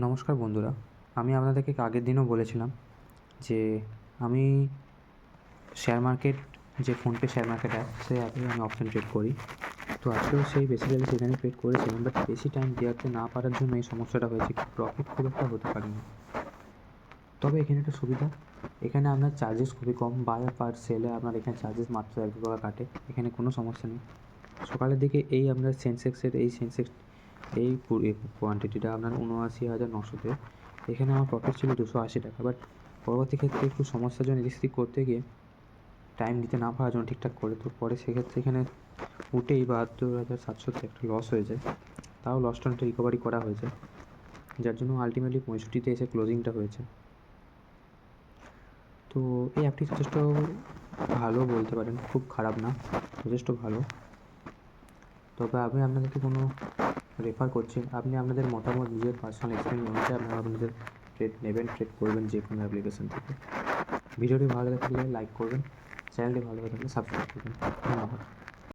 নমস্কার বন্ধুরা, আমি আপনাদেরকে আগের দিনও বলেছিলাম যে আমি শেয়ার মার্কেট, যে ফোনপে শেয়ার মার্কেট অ্যাপ, সেই অ্যাপে আমি অপশন ট্রেড করি। তো আজকেও সেই বেসিক্যালি সেখানে ট্রেড করেছিলাম, বাট বেশি টাইম দেওয়াতে না পারার জন্য এই সমস্যাটা হয়েছে, কি প্রফিট খুব একটা হতে পারেনি। তবে এখানে একটা সুবিধা, এখানে আপনার চার্জেস খুবই কম, বাই পার সেলে আপনার এখানে চার্জেস মাত্র 1-2 টাকা কাটে, এখানে কোনো সমস্যা নেই। সকালের দিকে এই আপনার সেন্সেক্স এই কোয়ান্টিটিটা আপনার ৭৯,৯০০-তে, এখানে আমার প্রফিট ছিল 280 টাকা। বাট পরবর্তী ক্ষেত্রে একটু সমস্যার জন্য এদিক সেদিক করতে গিয়ে টাইম দিতে না পারার জন্য ঠিকঠাক করে, তো পরে সেক্ষেত্রে এখানে উঠেই ৭২,৭০০তে একটা লস হয়ে যায়। তাও লসটা অনেকটা রিকভারি করা হয়েছে, যার জন্য আলটিমেটলি 65তে এসে ক্লোজিংটা হয়েছে। তো এই অ্যাপটি যথেষ্ট ভালো বলতে পারেন, খুব খারাপ না, যথেষ্ট ভালো। তবে আমি আপনাদেরকে কোনো রেফার করছি, আপনি আপনাদের মতামত, নিজের পার্সোনাল এক্সপিরিয়েন্স অনুযায়ী আপনারা আপনাদের ট্রেড নেবেন, ট্রেড করবেন যে কোনো অ্যাপ্লিকেশন থেকে। ভিডিওটি ভালো লেগে থাকলে লাইক করবেন, চ্যানেলটি ভালো লেগে থাকলে সাবস্ক্রাইব করবেন। ধন্যবাদ।